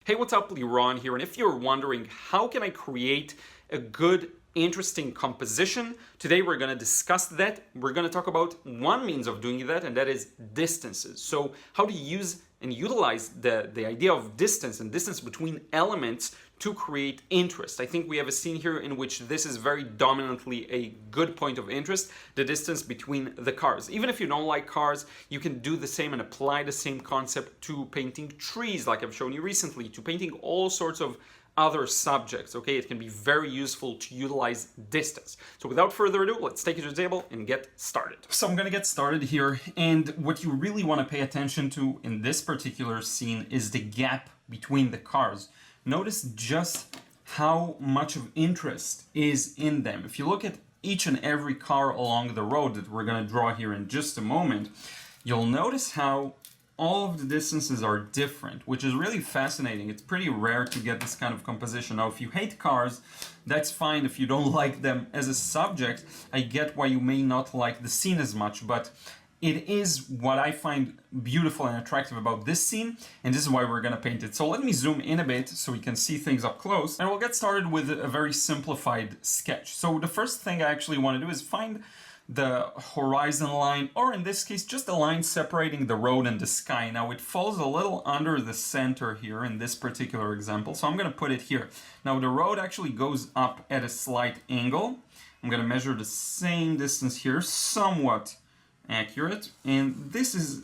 Hey, what's up? Liron here, and if you're wondering how can I create a good, interesting composition, today we're going to discuss that. We're going to talk about one means of doing that, and that is distances. So how to use and utilize the idea of distance and distance between elements to create interest. I think we have a scene here in which this is very dominantly a good point of interest, the distance between the cars. Even if you don't like cars, you can do the same and apply the same concept to painting trees, like I've shown you recently, to painting all sorts of other subjects, okay? It can be very useful to utilize distance. So without further ado, let's take it to the table and get started. So I'm gonna get started here, and what you really wanna pay attention to in this particular scene is the gap between the cars. Notice just how much of interest is in them. If you look at each and every car along the road that we're gonna draw here in just a moment, you'll notice how all of the distances are different, which is really fascinating. It's pretty rare to get this kind of composition. Now, if you hate cars, that's fine. If you don't like them as a subject, I get why you may not like the scene as much, but it is what I find beautiful and attractive about this scene, and this is why we're gonna paint it. So let me zoom in a bit so we can see things up close, and we'll get started with a very simplified sketch. So the first thing I actually wanna do is find the horizon line, or in this case, just a line separating the road and the sky. Now it falls a little under the center here in this particular example, so I'm gonna put it here. Now the road actually goes up at a slight angle. I'm gonna measure the same distance here, somewhat accurate, and this is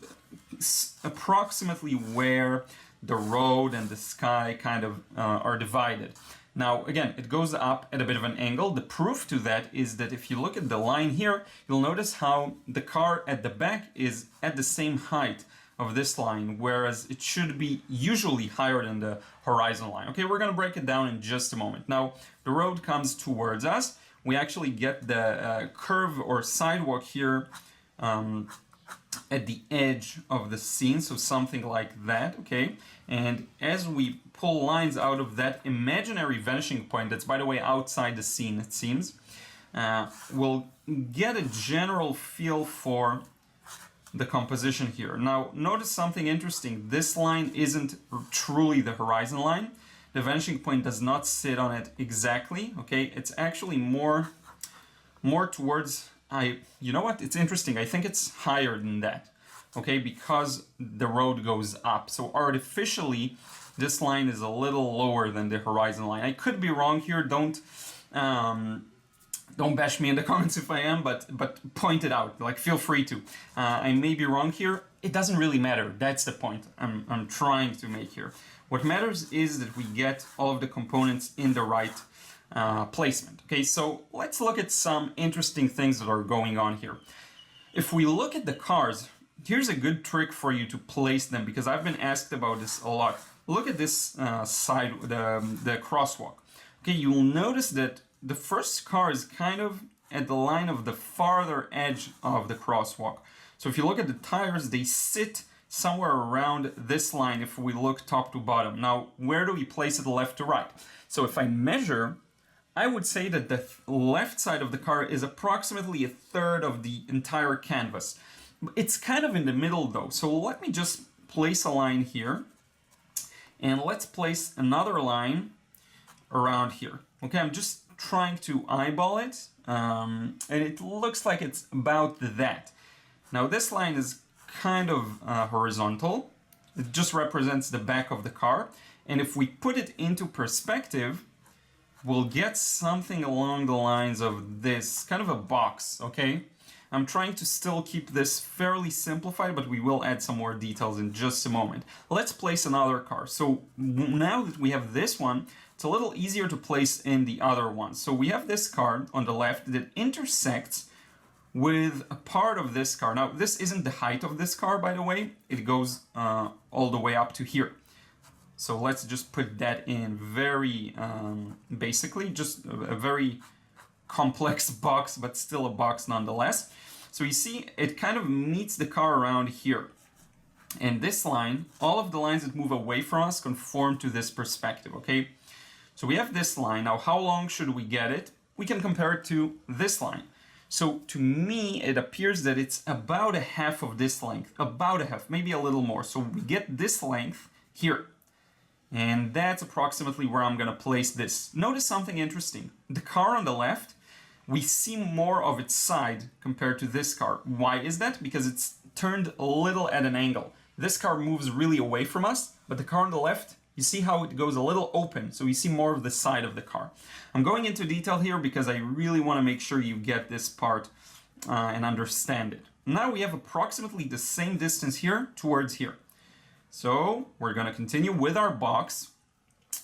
approximately where the road and the sky kind of are divided. Now, again, it goes up at a bit of an angle. The proof to that is that if you look at the line here, you'll notice how the car at the back is at the same height of this line, whereas it should be usually higher than the horizon line. Okay, we're gonna break it down in just a moment. Now, the road comes towards us. We actually get the curve or sidewalk here at the edge of the scene, so something like that, okay? And as we pull lines out of that imaginary vanishing point, that's by the way outside the scene, it seems, we'll get a general feel for the composition here. Now, notice something interesting. This line isn't truly the horizon line. The vanishing point does not sit on it exactly, okay? It's actually more towards, you know what? It's interesting. I think it's higher than that, okay? Because the road goes up. So artificially, this line is a little lower than the horizon line. I could be wrong here. Don't bash me in the comments if I am, but point it out. Like, feel free to. I may be wrong here. It doesn't really matter. That's the point I'm trying to make here. What matters is that we get all of the components in the right placement. Okay, so let's look at some interesting things that are going on here. If we look at the cars, here's a good trick for you to place them, because I've been asked about this a lot. Look at this side, the crosswalk. Okay, you'll notice that the first car is kind of at the line of the farther edge of the crosswalk. So if you look at the tires, they sit somewhere around this line if we look top to bottom. Now, where do we place it left to right? So if I measure, I would say that the left side of the car is approximately a third of the entire canvas. It's kind of in the middle though, so let me just place a line here, and let's place another line around here. Okay, I'm just trying to eyeball it, and it looks like it's about that. Now this line is kind of horizontal. It just represents the back of the car, and if we put it into perspective, we'll get something along the lines of this, kind of a box, okay? I'm trying to still keep this fairly simplified, but we will add some more details in just a moment. Let's place another car. So now that we have this one, it's a little easier to place in the other one. So we have this car on the left that intersects with a part of this car. Now, this isn't the height of this car, by the way. It goes all the way up to here. So let's just put that in very basically, just a very complex box, but still a box nonetheless. So you see, it kind of meets the car around here. And this line, all of the lines that move away from us conform to this perspective, okay? So we have this line. Now, how long should we get it? We can compare it to this line. So to me, it appears that it's about a half of this length, about a half, maybe a little more. So we get this length here. And that's approximately where I'm going to place this. Notice something interesting. The car on the left, we see more of its side compared to this car. Why is that? Because it's turned a little at an angle. This car moves really away from us, but the car on the left, you see how it goes a little open, so you see more of the side of the car. I'm going into detail here because I really want to make sure you get this part and understand it. Now we have approximately the same distance here towards here. So we're going to continue with our box,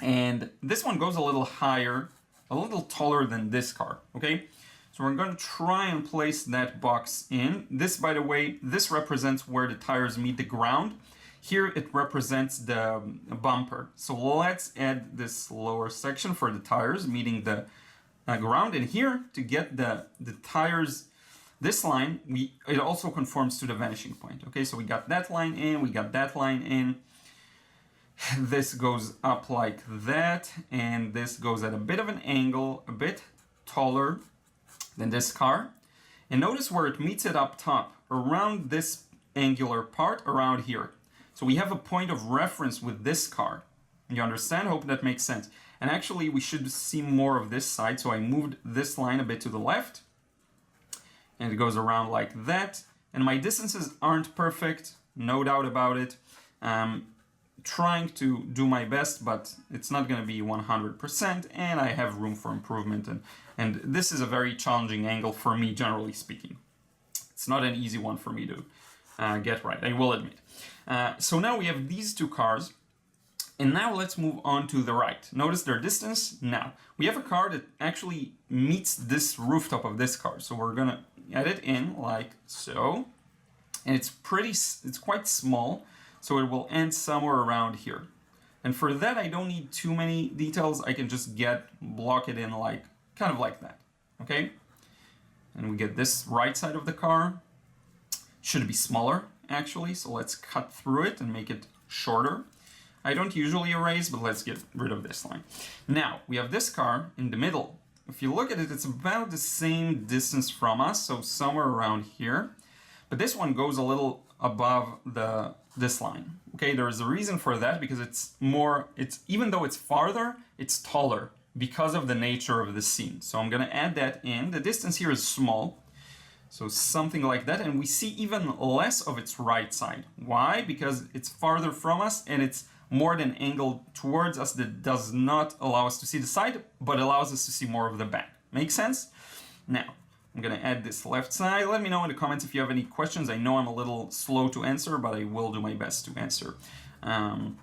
and this one goes a little higher, a little taller than this car, okay? So we're going to try and place that box in. This, by the way, this represents where the tires meet the ground. Here it represents the bumper. So let's add this lower section for the tires meeting the ground. And here, to get the tires, this line, it also conforms to the vanishing point. Okay, so we got that line in, we got that line in. This goes up like that, and this goes at a bit of an angle, a bit taller than this car. And notice where it meets it up top, around this angular part, around here. So we have a point of reference with this car. You understand? Hope that makes sense. And actually, we should see more of this side. So I moved this line a bit to the left. And it goes around like that. And my distances aren't perfect, no doubt about it. Trying to do my best, but it's not going to be 100%. And I have room for improvement. And this is a very challenging angle for me, generally speaking. It's not an easy one for me to get right, I will admit. So now we have these two cars, and now let's move on to the right. Notice their distance. Now we have a car that actually meets this rooftop of this car, so we're gonna add it in like so, and it's quite small, so it will end somewhere around here. And for that, I don't need too many details. I can just block it in like kind of like that. Okay, and we get this right side of the car. Should be smaller, actually, so let's cut through it and make it shorter. I don't usually erase, but let's get rid of this line. Now, we have this car in the middle. If you look at it, it's about the same distance from us, so somewhere around here. But this one goes a little above this line. Okay, there is a reason for that, because even though it's farther, it's taller because of the nature of the scene. So I'm gonna add that in. The distance here is small. So something like that, and we see even less of its right side. Why? Because it's farther from us and it's more than angled towards us. That does not allow us to see the side, but allows us to see more of the back. Make sense? Now, I'm gonna add this left side. Let me know in the comments if you have any questions. I know I'm a little slow to answer, but I will do my best to answer. I'm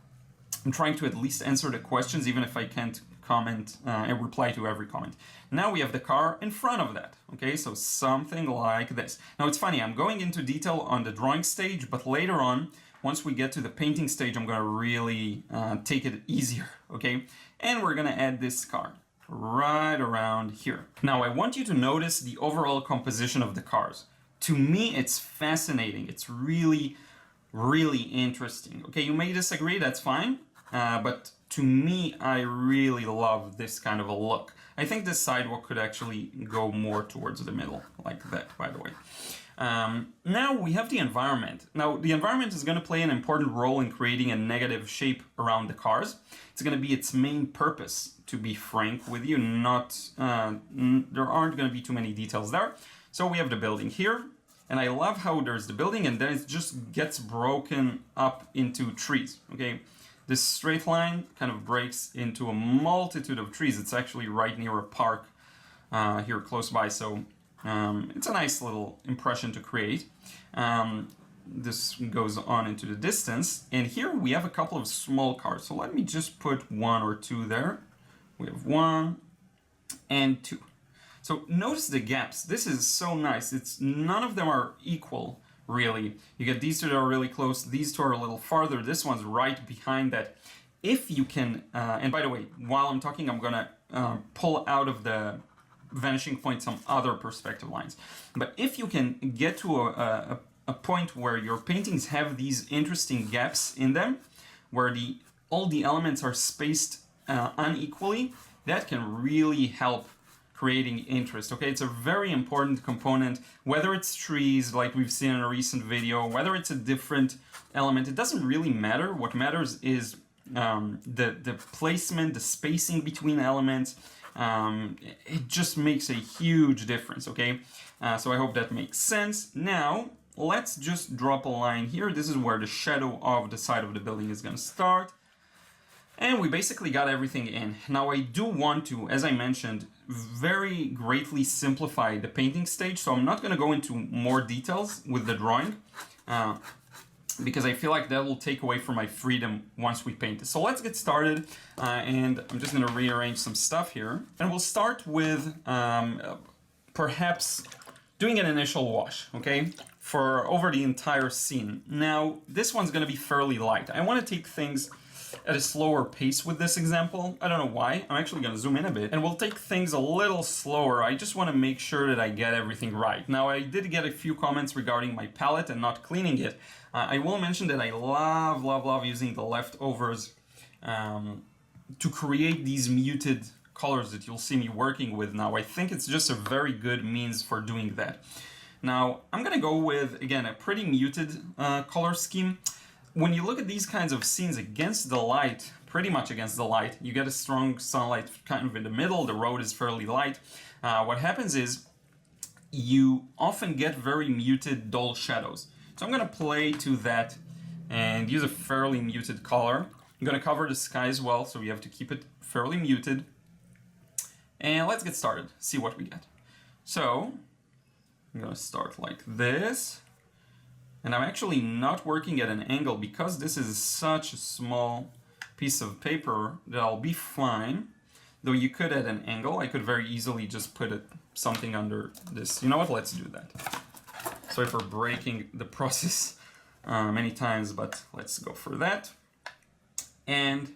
trying to at least answer the questions, even if I can't comment and reply to every comment. Now we have the car in front of that. Okay, so something like this. Now it's funny, I'm going into detail on the drawing stage, but later on, once we get to the painting stage, I'm gonna really take it easier, okay? And we're gonna add this car right around here. Now I want you to notice the overall composition of the cars. To me, it's fascinating. It's really, really interesting. Okay, you may disagree, that's fine, but to me, I really love this kind of a look. I think this sidewalk could actually go more towards the middle, like that, by the way. Now we have the environment. Now, the environment is going to play an important role in creating a negative shape around the cars. It's going to be its main purpose, to be frank with you. There aren't going to be too many details there. So we have the building here, and I love how there's the building, and then it just gets broken up into trees, okay? This straight line kind of breaks into a multitude of trees. It's actually right near a park here close by, so it's a nice little impression to create. This goes on into the distance, and here we have a couple of small cars. So let me just put 1 or 2 there. We have 1 and 2. So notice the gaps. This is so nice. None of them are equal. Really, you get these two that are really close, these two are a little farther, this one's right behind that. If you can, and by the way, while I'm talking, I'm gonna pull out of the vanishing point some other perspective lines. But if you can get to a point where your paintings have these interesting gaps in them, where all the elements are spaced unequally, that can really help creating interest. Okay, it's a very important component, whether it's trees like we've seen in a recent video, whether it's a different element, it doesn't really matter. What matters is the placement, the spacing between elements, it just makes a huge difference, okay? So I hope that makes sense. Now, let's just drop a line here. This is where the shadow of the side of the building is gonna start. And we basically got everything in. Now I do want to, as I mentioned, very greatly simplify the painting stage, so I'm not going to go into more details with the drawing, because I feel like that will take away from my freedom once we paint it. So let's get started, and I'm just going to rearrange some stuff here. And we'll start with perhaps doing an initial wash, okay, for over the entire scene. Now, this one's going to be fairly light. I want to take things at a slower pace with this example. I don't know why. I'm actually going to zoom in a bit and we'll take things a little slower. I just want to make sure that I get everything right. Now, I did get a few comments regarding my palette and not cleaning it. I will mention that I love using the leftovers to create these muted colors that you'll see me working with now. I think it's just a very good means for doing that. Now, I'm going to go with, again, a pretty muted color scheme. When you look at these kinds of scenes against the light, pretty much against the light, you get a strong sunlight kind of in the middle, the road is fairly light. What happens is you often get very muted, dull shadows. So I'm going to play to that and use a fairly muted color. I'm going to cover the sky as well, so we have to keep it fairly muted. And let's get started, see what we get. So I'm going to start like this. And I'm actually not working at an angle because this is such a small piece of paper that I'll be fine. Though you could at an angle, I could very easily just put something under this. You know what, let's do that. Sorry for breaking the process many times, but let's go for that. And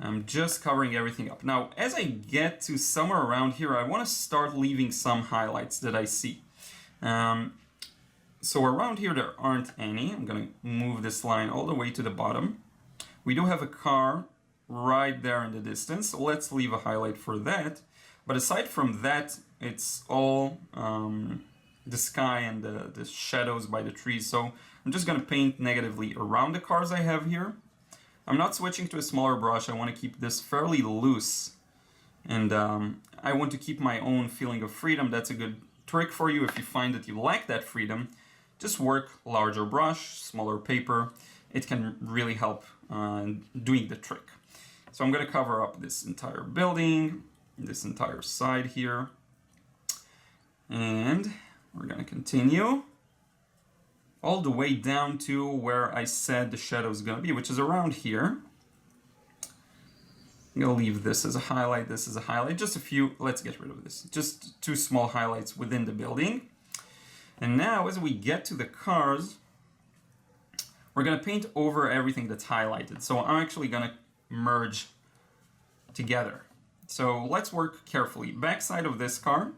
I'm just covering everything up. Now, as I get to somewhere around here, I want to start leaving some highlights that I see. So around here there aren't any. I'm going to move this line all the way to the bottom. We do have a car right there in the distance, so let's leave a highlight for that. But aside from that, it's all the sky and the shadows by the trees. So I'm just going to paint negatively around the cars I have here. I'm not switching to a smaller brush. I want to keep this fairly loose. And I want to keep my own feeling of freedom. That's a good trick for you if you find that you lack that freedom. Just work larger brush, smaller paper. It can really help doing the trick. So I'm going to cover up this entire building, this entire side here. And we're going to continue all the way down to where I said the shadow is going to be, which is around here. I'm going to leave this as a highlight, this as a highlight. Just a few, let's get rid of this. Just two small highlights within the building. And now, as we get to the cars, we're going to paint over everything that's highlighted. So I'm actually going to merge together. So let's work carefully. Backside of this car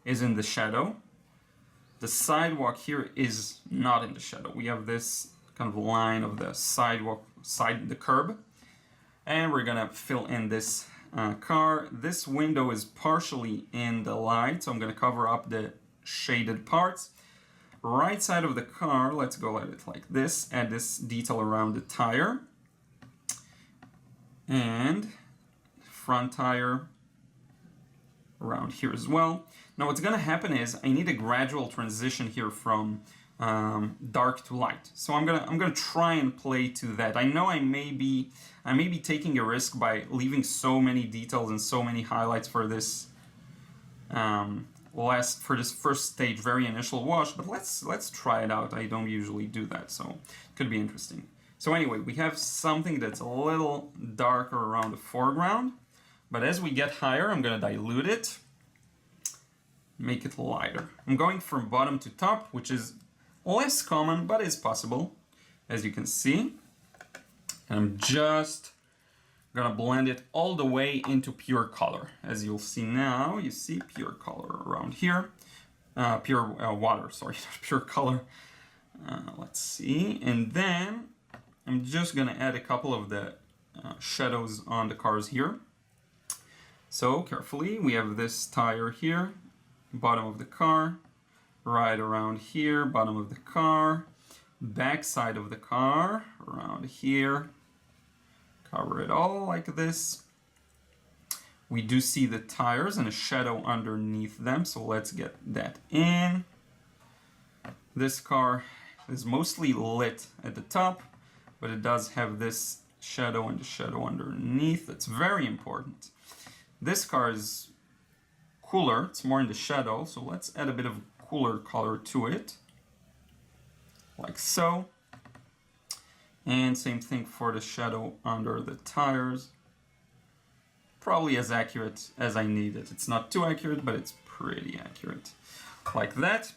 is in the shadow. The sidewalk here is not in the shadow. We have this kind of line of the sidewalk, the curb. And we're going to fill in this car. This window is partially in the light, so I'm going to cover up the shaded parts. Right side of the car, let's go at it like this, add this detail around the tire. And front tire around here as well. Now what's gonna happen is I need a gradual transition here from dark to light. So I'm gonna try and play to that. I know I may be taking a risk by leaving so many details and so many highlights for this for this first stage, very initial wash, but let's try it out. I don't usually do that, so it could be interesting. So anyway, we have something that's a little darker around the foreground, but as we get higher, I'm going to dilute it, make it lighter. I'm going from bottom to top, which is less common, but is possible, as you can see. And I'm just gonna blend it all the way into pure color. As you'll see now, you see pure color around here. Pure water, sorry, not pure color. Let's see, and then I'm just gonna add a couple of the shadows on the cars here. So carefully, we have this tire here, bottom of the car, right around here, bottom of the car, back side of the car, around here, cover it all like this. We do see the tires and a shadow underneath them, so let's get that in. This car is mostly lit at the top, but it does have this shadow and the shadow underneath. That's very important. This car is cooler, it's more in the shadow, so let's add a bit of cooler color to it, like so. And same thing for the shadow under the tires. Probably as accurate as I need it. It's not too accurate, but it's pretty accurate, like that.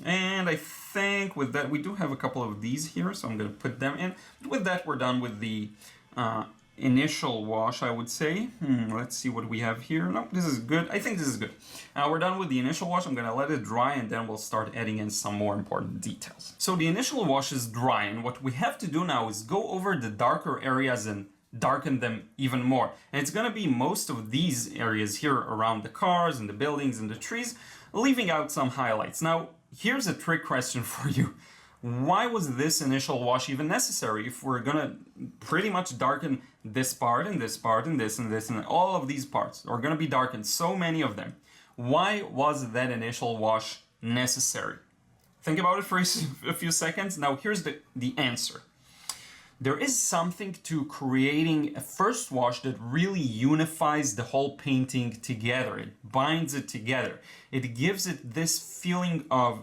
And I think with that, we do have a couple of these here, so I'm going to put them in. With that, we're done with the initial wash, I would say. Let's see what we have here. No, this is good. I think this is good. We're done with the initial wash. I'm going to let it dry, and then we'll start adding in some more important details. So the initial wash is dry, and what we have to do now is go over the darker areas and darken them even more. And it's going to be most of these areas here around the cars and the buildings and the trees, leaving out some highlights. Now, here's a trick question for you. Why was this initial wash even necessary if we're gonna pretty much darken this part and this part and this and this and all of these parts are gonna be darkened, so many of them? Why was that initial wash necessary? Think about it for a few seconds. Now here's the answer. There is something to creating a first wash that really unifies the whole painting together. It binds it together. It gives it this feeling of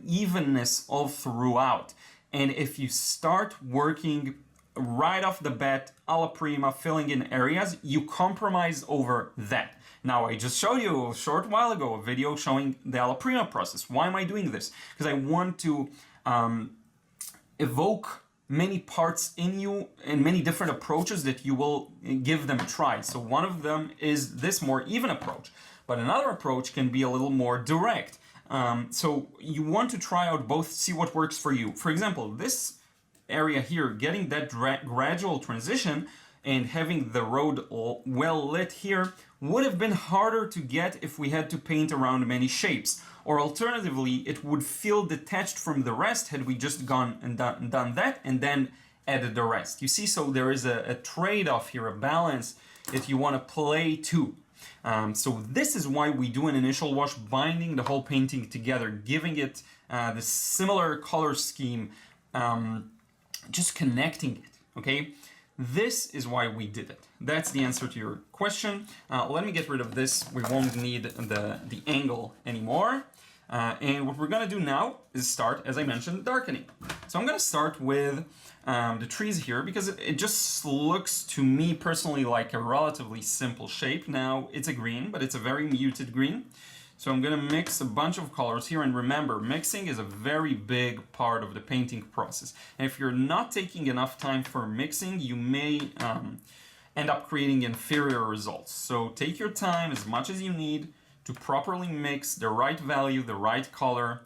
evenness all throughout. And if you start working right off the bat, alla prima, filling in areas, you compromise over that. Now, I just showed you a short while ago a video showing the alla prima process. Why am I doing this? Because I want to evoke many parts in you and many different approaches that you will give them a try. So one of them is this more even approach, but another approach can be a little more direct. So you want to try out both, see what works for you. For example, this area here, getting that gradual transition and having the road well lit here would have been harder to get if we had to paint around many shapes. Or alternatively, it would feel detached from the rest had we just gone and done that and then added the rest. You see, so there is a trade-off here, a balance that you want to play to. So this is why we do an initial wash, binding the whole painting together, giving it the similar color scheme, just connecting it, okay? This is why we did it. That's the answer to your question. Let me get rid of this. We won't need the angle anymore. And what we're gonna do now is start, as I mentioned, darkening. So I'm gonna start with the trees here because it just looks to me personally like a relatively simple shape. Now it's a green, but it's a very muted green. So I'm gonna mix a bunch of colors here, and remember, mixing is a very big part of the painting process. And if you're not taking enough time for mixing, you may end up creating inferior results. So take your time as much as you need to properly mix the right value, the right color,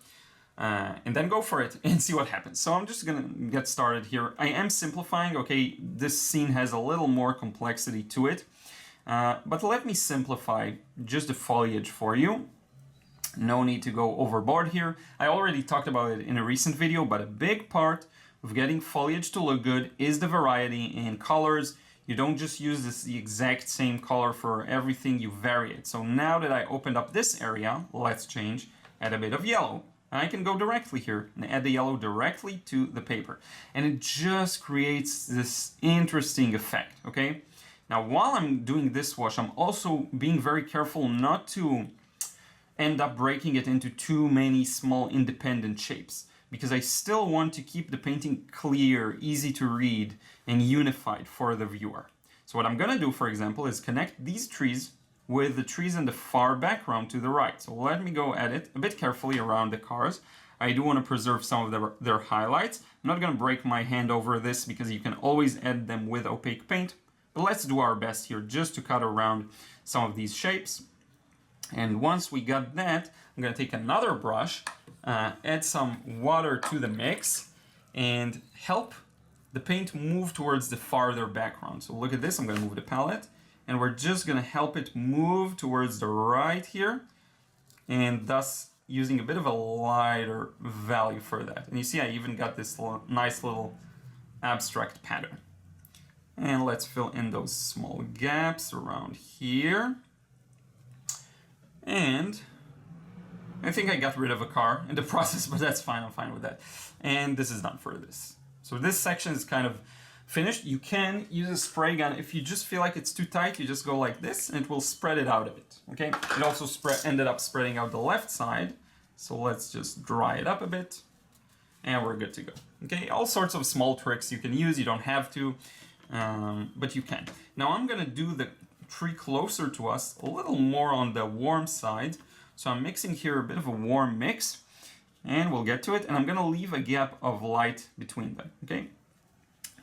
and then go for it and see what happens. So I'm just gonna get started here. I am simplifying, okay, this scene has a little more complexity to it, but let me simplify just the foliage for you. No need to go overboard here. I already talked about it in a recent video, but a big part of getting foliage to look good is the variety in colors. You don't just use the exact same color for everything, you vary it. So now that I opened up this area, let's change, add a bit of yellow. I can go directly here and add the yellow directly to the paper. And it just creates this interesting effect, okay? Now, while I'm doing this wash, I'm also being very careful not to end up breaking it into too many small independent shapes, because I still want to keep the painting clear, easy to read, and unified for the viewer. So what I'm gonna do, for example, is connect these trees with the trees in the far background to the right. So let me go at it a bit carefully around the cars. I do want to preserve some of their highlights. I'm not gonna break my hand over this because you can always add them with opaque paint, but let's do our best here just to cut around some of these shapes. And once we got that, I'm gonna take another brush, add some water to the mix, and help the paint move towards the farther background. So look at this, I'm gonna move the palette, and we're just gonna help it move towards the right here, and thus using a bit of a lighter value for that. And you see I even got this nice little abstract pattern. And let's fill in those small gaps around here. And I think I got rid of a car in the process, but that's fine, I'm fine with that. And this is done for this. So this section is kind of finished. You can use a spray gun. If you just feel like it's too tight, you just go like this and it will spread it out a bit, okay? It also ended up spreading out the left side. So let's just dry it up a bit and we're good to go. Okay, all sorts of small tricks you can use. You don't have to, but you can. Now I'm gonna do the tree closer to us, a little more on the warm side. So I'm mixing here a bit of a warm mix and we'll get to it. And I'm gonna leave a gap of light between them, okay?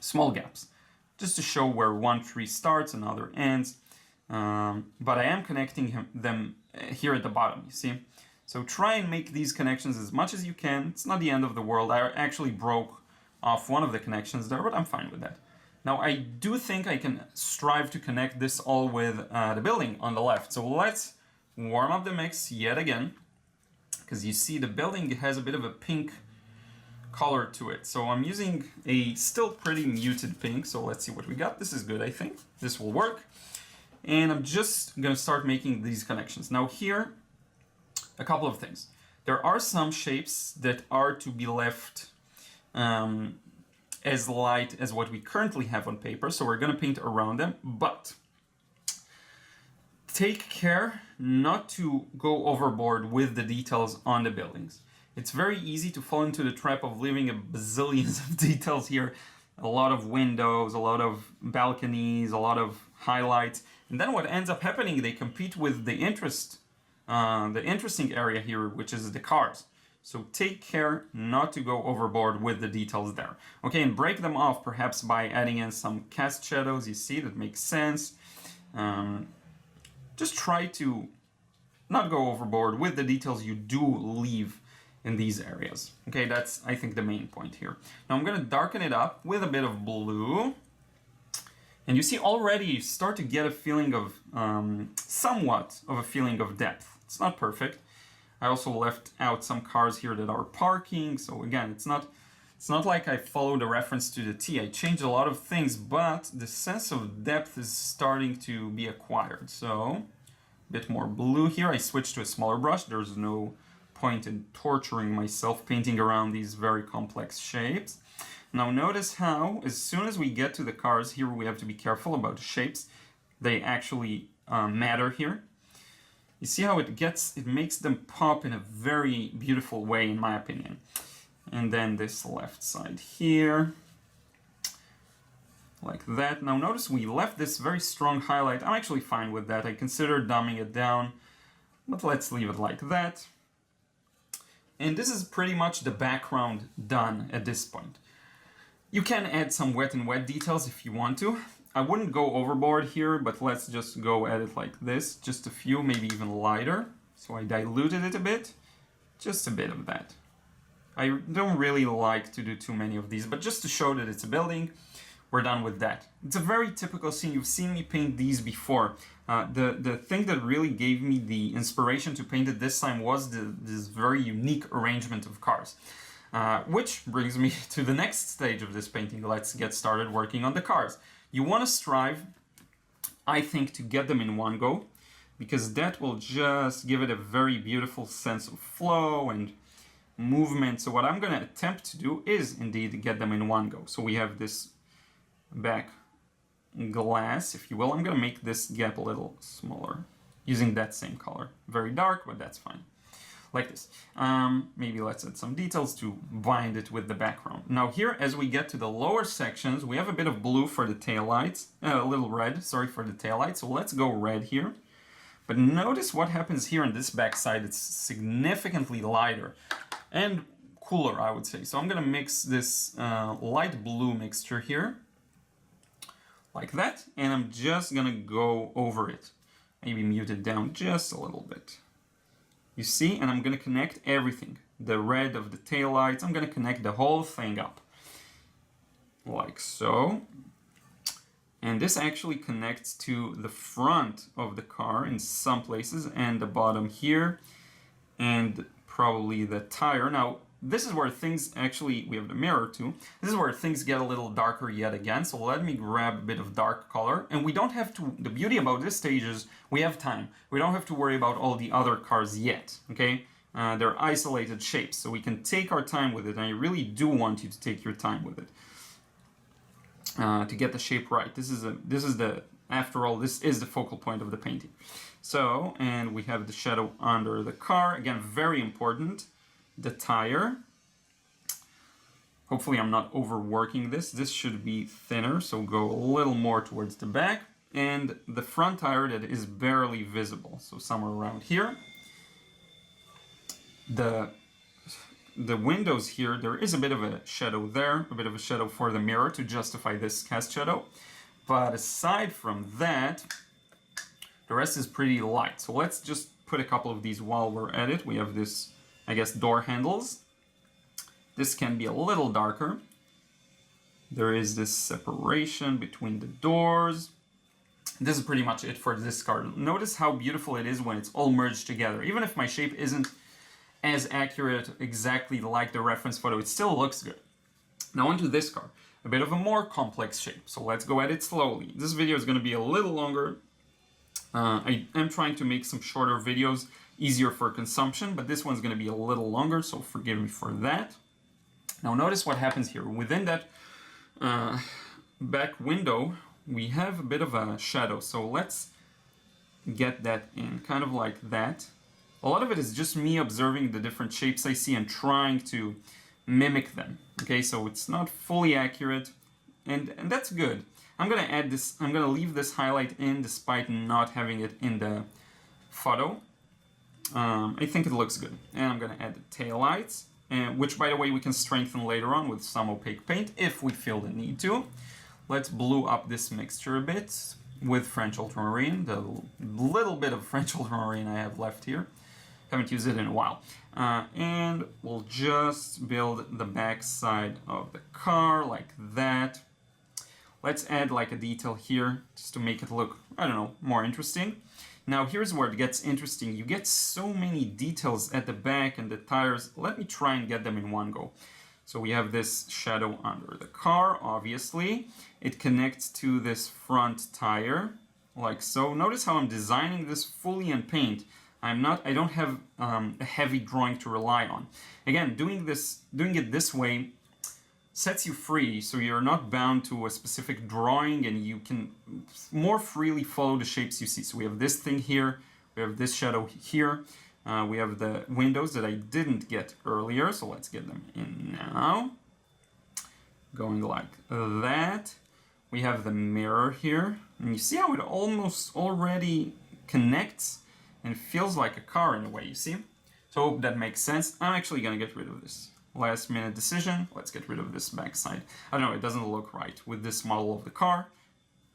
Small gaps, just to show where one tree starts and other ends. But I am connecting them here at the bottom, you see? So try and make these connections as much as you can. It's not the end of the world. I actually broke off one of the connections there, but I'm fine with that. Now I do think I can strive to connect this all with the building on the left. So let's warm up the mix yet again, because you see the building has a bit of a pink color to it. So I'm using a still pretty muted pink. So let's see what we got. This is good, I think. This will work. And I'm just gonna start making these connections. Now here, a couple of things. There are some shapes that are to be left as light as what we currently have on paper. So we're gonna paint around them, but take care not to go overboard with the details on the buildings. It's very easy to fall into the trap of leaving a bazillions of details here. A lot of windows, a lot of balconies, a lot of highlights. And then what ends up happening, they compete with the interesting area here, which is the cars. So take care not to go overboard with the details there. Okay, and break them off perhaps by adding in some cast shadows. You see, that makes sense. Just try to not go overboard with the details you do leave in these areas. Okay, that's, I think, the main point here. Now I'm gonna darken it up with a bit of blue. And you see already you start to get a feeling of, somewhat of a feeling of depth. It's not perfect. I also left out some cars here that are parking. So again, it's not like I followed a reference to the T. I changed a lot of things, but the sense of depth is starting to be acquired. So a bit more blue here. I switched to a smaller brush. There's no point in torturing myself painting around these very complex shapes. Now notice how, as soon as we get to the cars here, we have to be careful about the shapes. They actually matter here. You see how it makes them pop in a very beautiful way, in my opinion. And then this left side here, like that. Now notice we left this very strong highlight. I'm actually fine with that. I considered dumbing it down, but let's leave it like that. And this is pretty much the background done at this point. You can add some wet and wet details if you want to. I wouldn't go overboard here, but let's just go at it like this. Just a few, maybe even lighter. So I diluted it a bit. Just a bit of that. I don't really like to do too many of these, but just to show that it's a building, we're done with that. It's a very typical scene. You've seen me paint these before. The thing that really gave me the inspiration to paint it this time was this very unique arrangement of cars. Which brings me to the next stage of this painting. Let's get started working on the cars. You want to strive, I think, to get them in one go, because that will just give it a very beautiful sense of flow and movement. So what I'm going to attempt to do is indeed get them in one go. So we have this back glass, if you will. I'm going to make this gap a little smaller using that same color. Very dark, but that's fine. Like this. Maybe let's add some details to bind it with the background. Now here, as we get to the lower sections, we have a bit of blue for the taillights, a little red, sorry, for the taillights. So let's go red here. But notice what happens here on this back side. It's significantly lighter and cooler, I would say. So I'm gonna mix this light blue mixture here, like that, and I'm just gonna go over it. Maybe mute it down just a little bit. You see, and I'm going to connect everything. The red of the taillights, I'm going to connect the whole thing up. Like so. And this actually connects to the front of the car in some places, and the bottom here, and probably the tire. Now, this is where things actually, we have the mirror too, this is where things get a little darker yet again. So let me grab a bit of dark color, and we don't have to, the beauty about this stage is we have time. We don't have to worry about all the other cars yet, okay? They're isolated shapes, so we can take our time with it, and I really do want you to take your time with it to get the shape right. After all, this is the focal point of the painting. So, and we have the shadow under the car. Again, very important. The tire. Hopefully I'm not overworking this. This should be thinner, so go a little more towards the back. And the front tire that is barely visible, so somewhere around here. The windows here, there is a bit of a shadow there, a bit of a shadow for the mirror to justify this cast shadow. But aside from that, the rest is pretty light. So let's just put a couple of these while we're at it. We have this, I guess, door handles. This can be a little darker. There is this separation between the doors. This is pretty much it for this card. Notice how beautiful it is when it's all merged together. Even if my shape isn't as accurate exactly like the reference photo, it still looks good. Now onto this card, a bit of a more complex shape. So let's go at it slowly. This video is going to be a little longer. I am trying to make some shorter videos, easier for consumption, but this one's going to be a little longer, so forgive me for that. Now notice what happens here. Within that back window, we have a bit of a shadow. So let's get that in, kind of like that. A lot of it is just me observing the different shapes I see and trying to mimic them. Okay, so it's not fully accurate, and that's good. I'm gonna add this, I'm gonna leave this highlight in despite not having it in the photo. I think it looks good. And I'm gonna add the taillights, which by the way we can strengthen later on with some opaque paint if we feel the need to. Let's blue up this mixture a bit with French ultramarine, the little bit of French ultramarine I have left here. Haven't used it in a while. And we'll just build the back side of the car like that. Let's add like a detail here just to make it look, I don't know, more interesting. Now here's where it gets interesting. You get so many details at the back and the tires. Let me try and get them in one go. So we have this shadow under the car, obviously. It connects to this front tire, like so. Notice how I'm designing this fully in paint. I don't have a heavy drawing to rely on. Again, doing it this way sets you free, so you're not bound to a specific drawing and you can more freely follow the shapes you see. So we have this thing here, we have this shadow here, we have the windows that I didn't get earlier, so let's get them in now. Going like that. We have the mirror here, and you see how it almost already connects and feels like a car in a way, you see? So I hope that makes sense. I'm actually gonna get rid of this. Last minute decision, let's get rid of this backside. I don't know, it doesn't look right with this model of the car,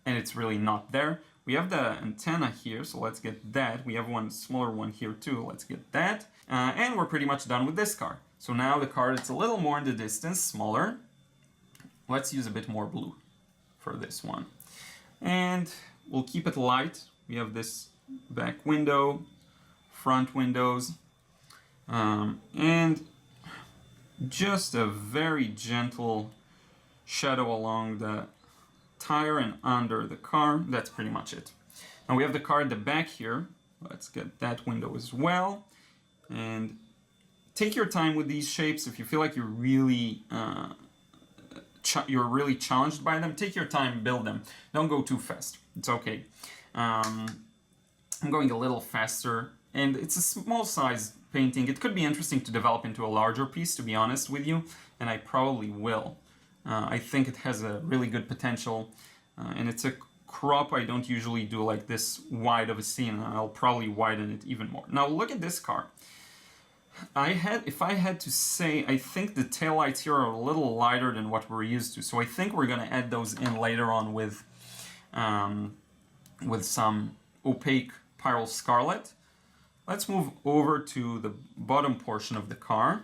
and it's really not there. We have the antenna here, so let's get that. We have one smaller one here too, let's get that. And we're pretty much done with this car. So now the car that's a little more in the distance, smaller. Let's use a bit more blue for this one. And we'll keep it light. We have this back window, front windows, and just a very gentle shadow along the tire and under the car. That's pretty much it. Now we have the car at the back here. Let's get that window as well. And take your time with these shapes. If you feel like you're really challenged by them, take your time, build them. Don't go too fast. It's okay. I'm going a little faster, and it's a small size painting. It could be interesting to develop into a larger piece, to be honest with you, and I probably will. I think it has a really good potential, and it's a crop I don't usually do like this wide of a scene. I'll probably widen it even more. Now look at this car. If I had to say, I think the taillights here are a little lighter than what we're used to, so I think we're gonna add those in later on with some opaque Pyrrole Scarlet. Let's move over to the bottom portion of the car,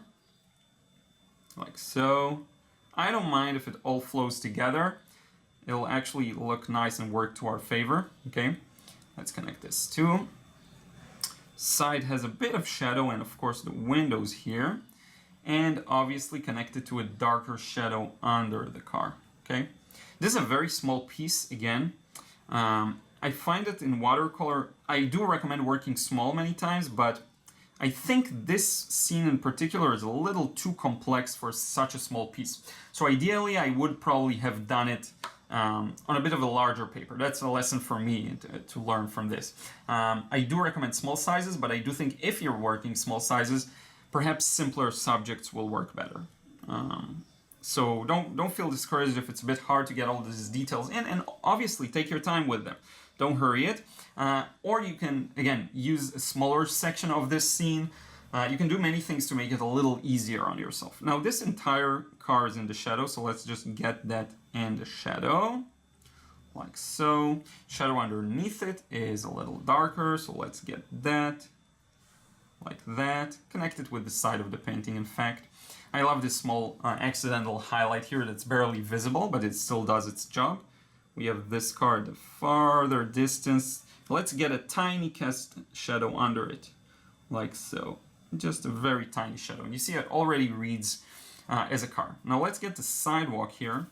like so. I don't mind if it all flows together. It'll actually look nice and work to our favor. Okay, let's connect this too. Side has a bit of shadow and of course the windows here. and obviously connected to a darker shadow under the car, okay? This is a very small piece, again. I find it in watercolor, I do recommend working small many times, but I think this scene in particular is a little too complex for such a small piece. So ideally, I would probably have done it on a bit of a larger paper. That's a lesson for me to learn from this. I do recommend small sizes, but I do think if you're working small sizes, perhaps simpler subjects will work better. So don't feel discouraged if it's a bit hard to get all these details in, and obviously take your time with them. Don't hurry it. Or you can, again, use a smaller section of this scene. You can do many things to make it a little easier on yourself. Now, this entire car is in the shadow, so let's just get that in the shadow, like so. Shadow underneath it is a little darker, so let's get that, like that. Connect it with the side of the painting, in fact. I love this small accidental highlight here that's barely visible, but it still does its job. We have this car at the farther distance. Let's get a tiny cast shadow under it, like so. Just a very tiny shadow. And you see it already reads as a car. Now let's get the sidewalk here.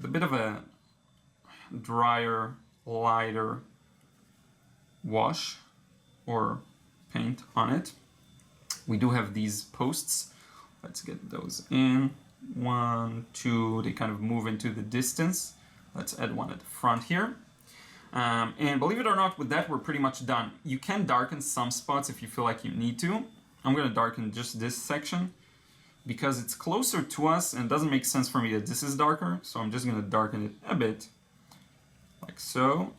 A bit of a drier, lighter wash or paint on it. We do have these posts. Let's get those in. 1, 2, they kind of move into the distance. Let's add one at the front here. And believe it or not, with that, we're pretty much done. You can darken some spots if you feel like you need to. I'm going to darken just this section because it's closer to us and it doesn't make sense for me that this is darker. So I'm just going to darken it a bit, like so.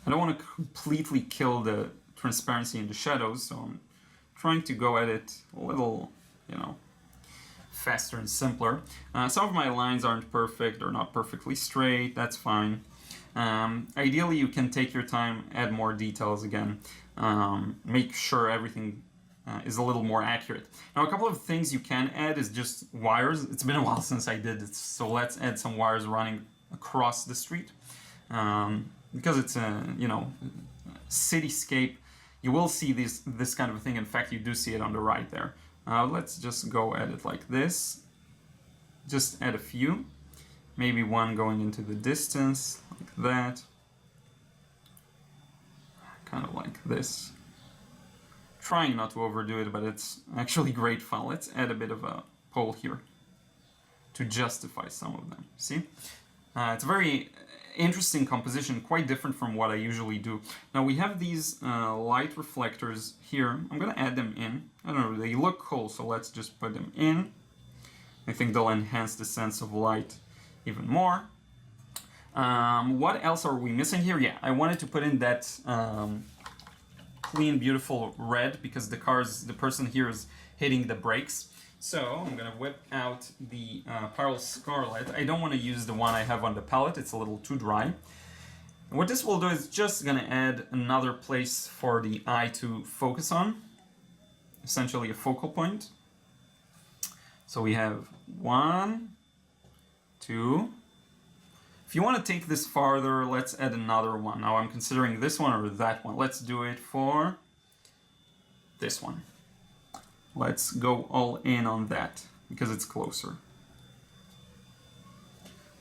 I don't want to completely kill the transparency in the shadows, so I'm trying to go at it a little, you know, faster and simpler. Some of my lines aren't perfect or not perfectly straight, that's fine. Ideally, you can take your time, add more details again, make sure everything is a little more accurate. Now, a couple of things you can add is just wires. It's been a while since I did it, so let's add some wires running across the street. Because it's a, you know, cityscape, you will see this kind of a thing. In fact, you do see it on the right there. Let's just go at it like this. Just add a few. Maybe one going into the distance, like that. Kind of like this. Trying not to overdo it, but it's actually great fun. Let's add a bit of a pole here to justify some of them. See? It's a very interesting composition, quite different from what I usually do. Now we have these light reflectors here. I'm gonna add them in. I don't know, they look cool, so let's just put them in. I think they'll enhance the sense of light even more. What else are we missing here? Yeah, I wanted to put in that clean, beautiful red because the person here is hitting the brakes. So I'm gonna whip out the Pyrrole Scarlet. I don't want to use the one I have on the palette, it's a little too dry. And what this will do is just gonna add another place for the eye to focus on, essentially a focal point. So we have 1, 2. If you want to take this farther, let's add another one. Now I'm considering this one or that one. Let's do it for this one. Let's go all in on that, because it's closer.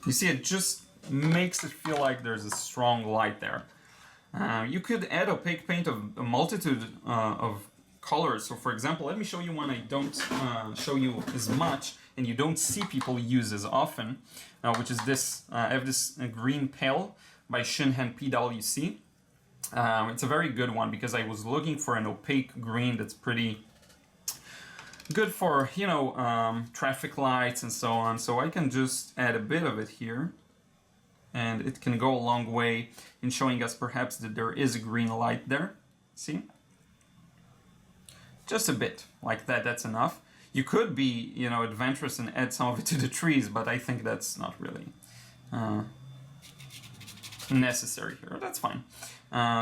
You see, it just makes it feel like there's a strong light there. You could add opaque paint of a multitude of colors. So for example, let me show you one I don't show you as much, and you don't see people use as often, which is this. I have this green pale by Shinhan PWC. It's a very good one because I was looking for an opaque green that's pretty good for, you know, traffic lights and so on. So I can just add a bit of it here, and it can go a long way in showing us perhaps that there is a green light there. See? Just a bit, like that, that's enough. You could be, you know, adventurous and add some of it to the trees, but I think that's not really necessary here. That's fine.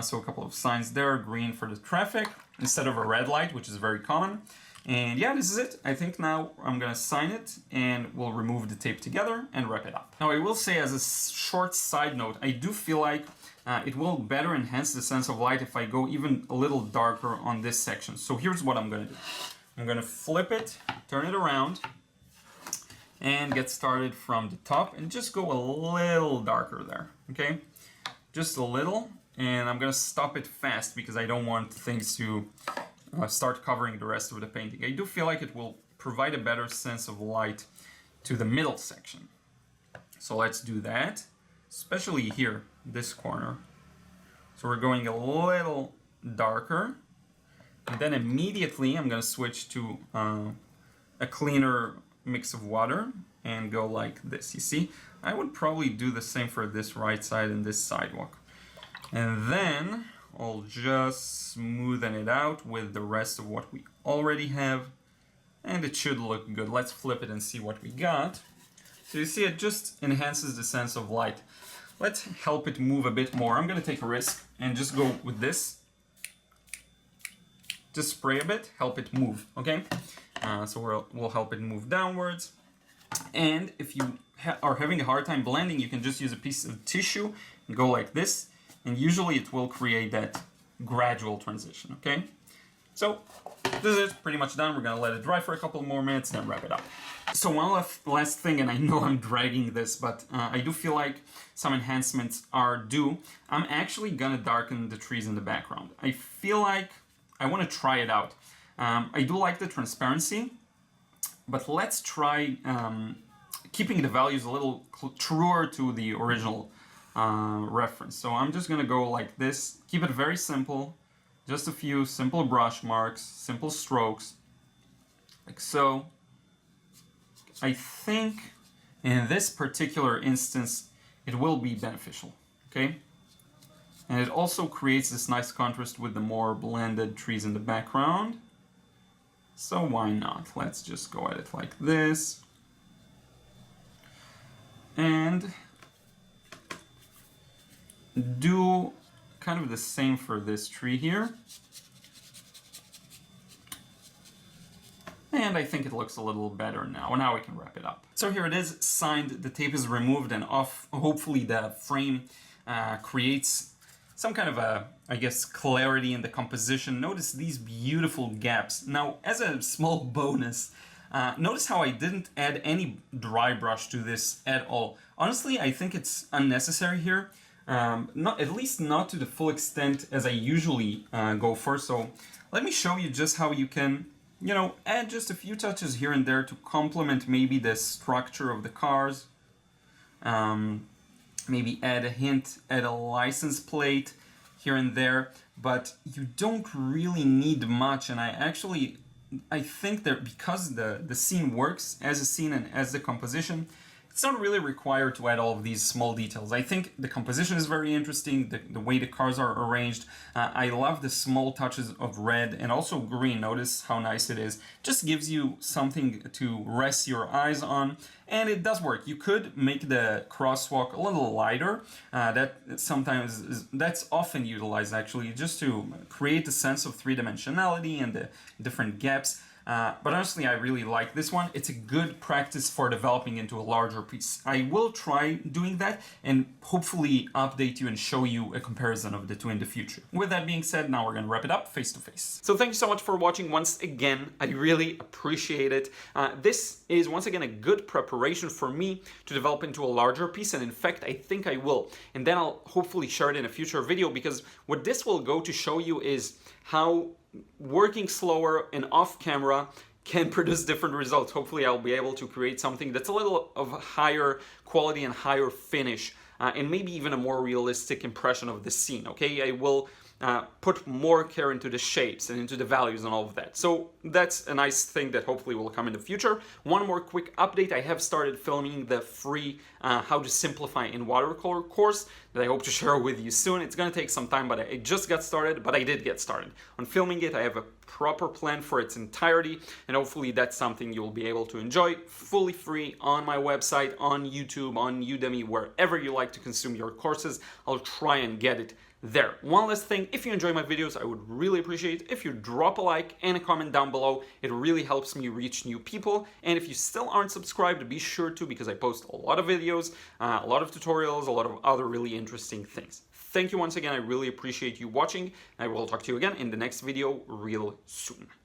So a couple of signs there, green for the traffic, instead of a red light, which is very common. And yeah, this is it. I think now I'm gonna sign it and we'll remove the tape together and wrap it up. Now I will say, as a short side note, I do feel like it will better enhance the sense of light if I go even a little darker on this section. So here's what I'm gonna do. I'm gonna flip it, turn it around, and get started from the top and just go a little darker there, okay? Just a little, and I'm gonna stop it fast because I don't want things to start covering the rest of the painting. I do feel like it will provide a better sense of light to the middle section. So let's do that, especially here, this corner. So we're going a little darker, and then immediately I'm gonna switch to a cleaner mix of water and go like this. You see, I would probably do the same for this right side and this sidewalk. And then I'll just smoothen it out with the rest of what we already have, and it should look good. Let's flip it and see what we got. So you see, it just enhances the sense of light. Let's help it move a bit more. I'm gonna take a risk and just go with this. Just spray a bit, help it move, okay? So we'll help it move downwards. And if you are having a hard time blending, you can just use a piece of tissue and go like this, and usually it will create that gradual transition, okay? So this is pretty much done. We're gonna let it dry for a couple more minutes, then wrap it up. So one last thing, and I know I'm dragging this, but I do feel like some enhancements are due. I'm actually gonna darken the trees in the background. I feel like I wanna try it out. I do like the transparency, but let's try keeping the values a little truer to the original reference. So I'm just gonna go like this, keep it very simple, just a few simple brush marks, simple strokes, like so. I think in this particular instance, it will be beneficial, okay? And it also creates this nice contrast with the more blended trees in the background. So why not? Let's just go at it like this. And do kind of the same for this tree here. And I think it looks a little better now. Now we can wrap it up. So here it is, signed. The tape is removed and off. Hopefully the frame creates some kind of a, I guess, clarity in the composition. Notice these beautiful gaps. Now, as a small bonus, notice how I didn't add any dry brush to this at all. Honestly, I think it's unnecessary here. At least not to the full extent as I usually go for. So let me show you just how you can, you know, add just a few touches here and there to complement maybe the structure of the cars. Maybe add a hint at a license plate here and there, but you don't really need much. And I think that because the scene works as a scene and as the composition, it's not really required to add all of these small details. I think the composition is very interesting, the way the cars are arranged. I love the small touches of red and also green. Notice how nice it is. Just gives you something to rest your eyes on, and it does work. You could make the crosswalk a little lighter. That's often utilized actually, just to create a sense of three-dimensionality and the different gaps. But honestly, I really like this one. It's a good practice for developing into a larger piece. I will try doing that and hopefully update you and show you a comparison of the two in the future. With that being said, now we're going to wrap it up face to face. So thank you so much for watching once again. I really appreciate it. This is once again a good preparation for me to develop into a larger piece, and in fact, I think I will. And then I'll hopefully share it in a future video, because what this will go to show you is how working slower and off camera can produce different results. Hopefully I'll be able to create something that's a little of higher quality and higher finish, and maybe even a more realistic impression of the scene, okay? I will put more care into the shapes and into the values and all of that. So that's a nice thing that hopefully will come in the future. One more quick update. I have started filming the free How to Simplify in Watercolor course that I hope to share with you soon. It's going to take some time, but I just got started, but I did get started. On filming it, I have a proper plan for its entirety, and hopefully that's something you'll be able to enjoy fully free on my website, on YouTube, on Udemy, wherever you like to consume your courses. I'll try and get it there. One last thing, if you enjoy my videos, I would really appreciate if you drop a like and a comment down below. It really helps me reach new people. And if you still aren't subscribed, be sure to, because I post a lot of videos, a lot of tutorials, a lot of other really interesting things. Thank you once again. I really appreciate you watching. I will talk to you again in the next video real soon.